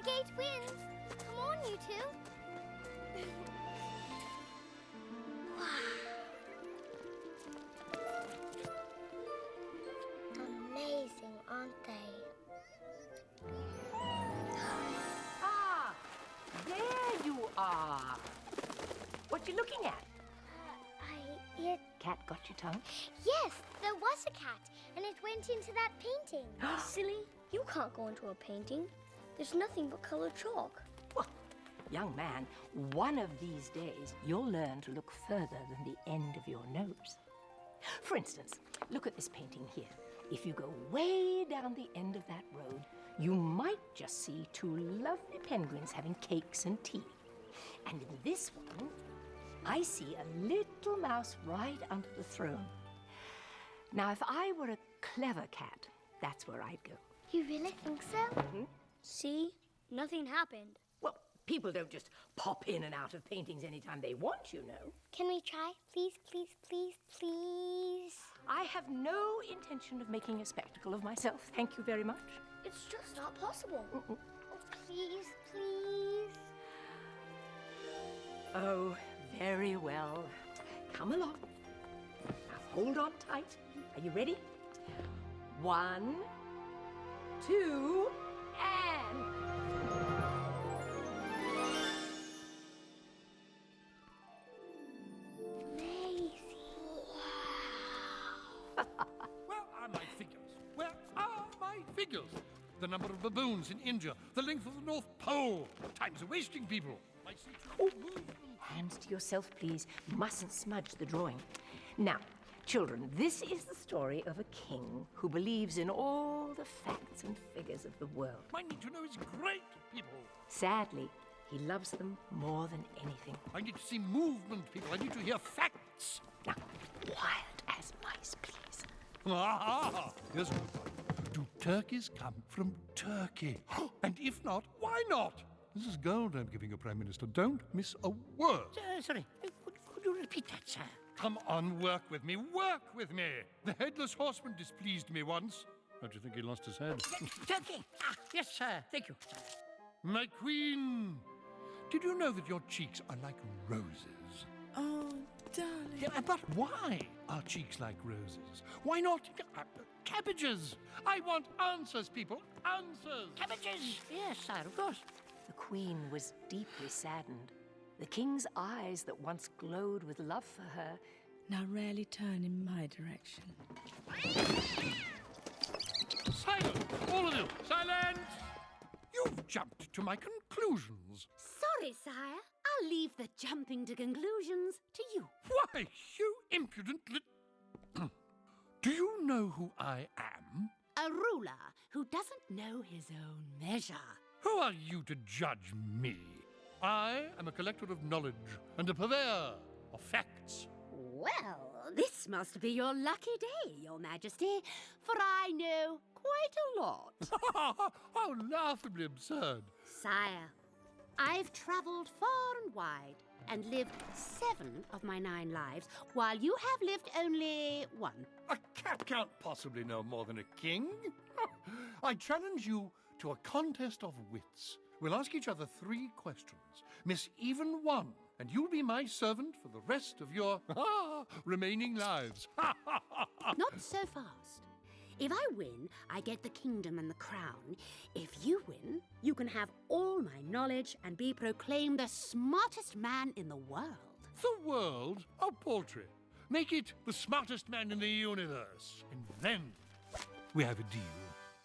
Navigate wins. Come on, you two. Amazing, aren't they? Ah, there you are. What you looking at? It... Cat got your tongue? Yes, there was a cat, and it went into that painting. Silly, you can't go into a painting. There's nothing but colored chalk. Well, young man, one of these days you'll learn to look further than the end of your nose. For instance, look at this painting here. If you go way down the end of that road, you might just see two lovely penguins having cakes and tea. And in this one, I see a little mouse right under the throne. Now, if I were a clever cat, that's where I'd go. You really think so? Mm-hmm. See? Nothing happened. Well, people don't just pop in and out of paintings anytime they want, you know. Can we try? Please, please, please, please. I have no intention of making a spectacle of myself, thank you very much. It's just not possible. Oh, please, please. Oh, very well. Come along. Now hold on tight. Are you ready? 1, 2, and... Amazing. Where are my figures? Where are my figures? The number of baboons in India, the length of the North Pole. Time's wasting, people. I see Oh, hands to yourself, please. Mustn't smudge the drawing. Now, children, this is the story of a king who believes in all the facts and figures of the world. My need to know is great, people. Sadly, he loves them more than anything. I need to see movement, people. I need to hear facts. Now, quiet as mice, please. Ah, here's a good one. Do turkeys come from Turkey? And if not, why not? This is gold I'm giving you, Prime Minister. Don't miss a word. Sorry, could you repeat that, sir? Come on, work with me. Work with me. The headless horseman displeased me once. Don't you think he lost his head? Turkey! Ah, yes, sir. Thank you, sir. My queen, did you know that your cheeks are like roses? Oh, darling. Yeah, but why are cheeks like roses? Why not cabbages? I want answers, people. Answers. Cabbages! Yes, sir, of course. The queen was deeply saddened. The king's eyes that once glowed with love for her... Now rarely turn in my direction. Silence, all of you. Silence! You've jumped to my conclusions. Sorry, sire. I'll leave the jumping to conclusions to you. Why, you impudent Do you know who I am? A ruler who doesn't know his own measure. Who are you to judge me? I am a collector of knowledge and a purveyor of facts. Well, this must be your lucky day, your majesty, for I know quite a lot. How laughably absurd. Sire, I've travelled far and wide and lived 7 of my 9 lives, while you have lived only 1. A cat can't possibly know more than a king. I challenge you to a contest of wits. We'll ask each other 3 questions. Miss even 1, and you'll be my servant for the rest of your remaining lives. Not so fast. If I win, I get the kingdom and the crown. If you win, you can have all my knowledge and be proclaimed the smartest man in the world. The world? Oh, paltry. Make it the smartest man in the universe. And then we have a deal.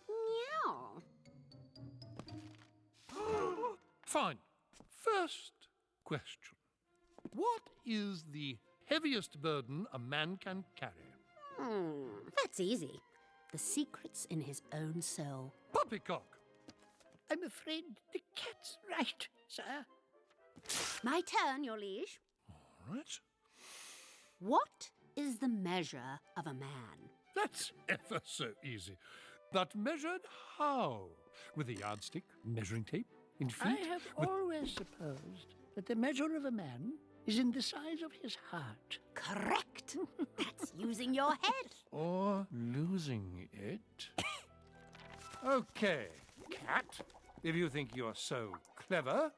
Meow. Fine. First question. What is the heaviest burden a man can carry? That's easy. The secret's in his own soul. Poppycock. I'm afraid the cat's right, sir. My turn, your liege. All right. What is the measure of a man? That's ever so easy. But measured how? With a yardstick, measuring tape, in feet? I have always supposed that the measure of a man is in the size of his heart. Correct. That's using your head. Or losing it. Okay, cat. if you think you're so clever,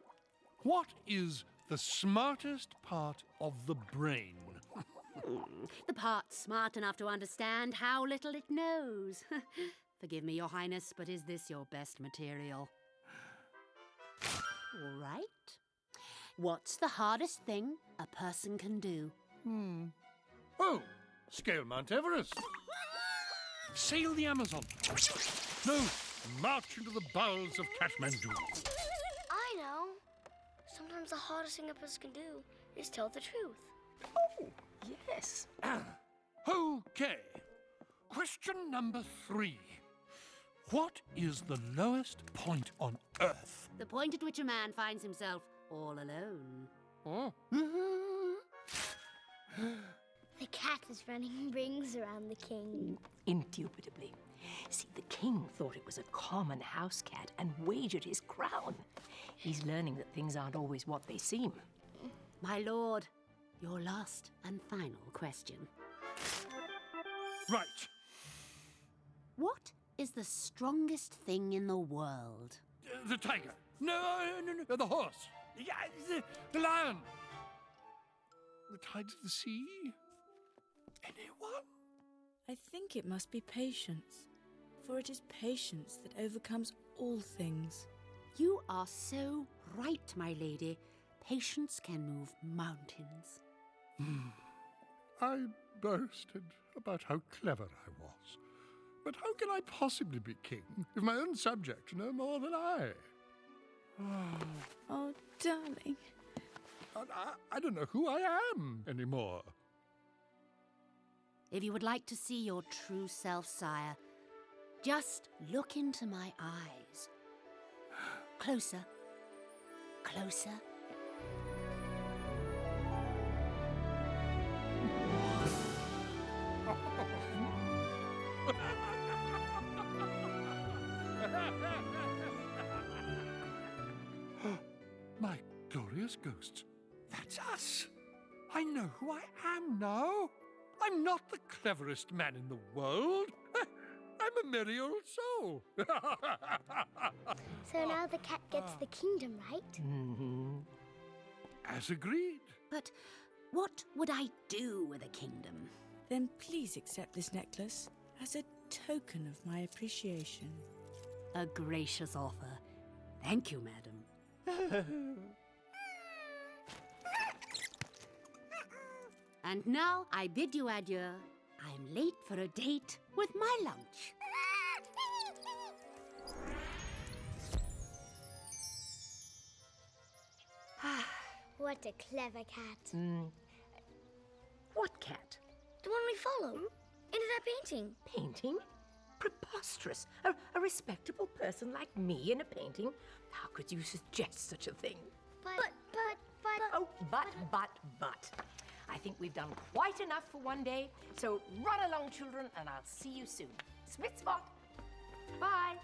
what is the smartest part of the brain? The part smart enough to understand how little it knows. Forgive me, Your Highness, but is this your best material? All right. What's the hardest thing a person can do? Oh, scale Mount Everest. Sail the Amazon. No, march into the bowels of Kathmandu. I know. Sometimes the hardest thing a person can do is tell the truth. Oh, yes. Okay. Question number 3. What is the lowest point on Earth? The point at which a man finds himself all alone. The cat is running rings around the king. Indubitably. See, the king thought it was a common house cat and wagered his crown. He's learning that things aren't always what they seem. My lord, your last and final question. Right. What is the strongest thing in the world? The tiger. No, the horse. Yeah, the lion. The tides of the sea. Anyone? I think it must be patience, for it is patience that overcomes all things. You are so right, my lady. Patience can move mountains. I boasted about how clever I was. But how can I possibly be king if my own subjects know more than I? Oh, darling. I don't know who I am anymore. If you would like to see your true self, sire, just look into my eyes. Closer. Closer. My glorious ghosts. That's us. I know who I am now. I'm not the cleverest man in the world. I'm a merry old soul. So now the cat gets the kingdom, right? As agreed. But what would I do with a kingdom? Then please accept this necklace as a token of my appreciation. A gracious offer. Thank you, madam. And now I bid you adieu. I'm late for a date with my lunch. What a clever cat. What cat? The one we follow. Into that painting. Painting? Preposterous. A respectable person like me in a painting? How could you suggest such a thing? But. Oh, but. I think we've done quite enough for one day, so run along, children, and I'll see you soon. Smith Spot. Bye.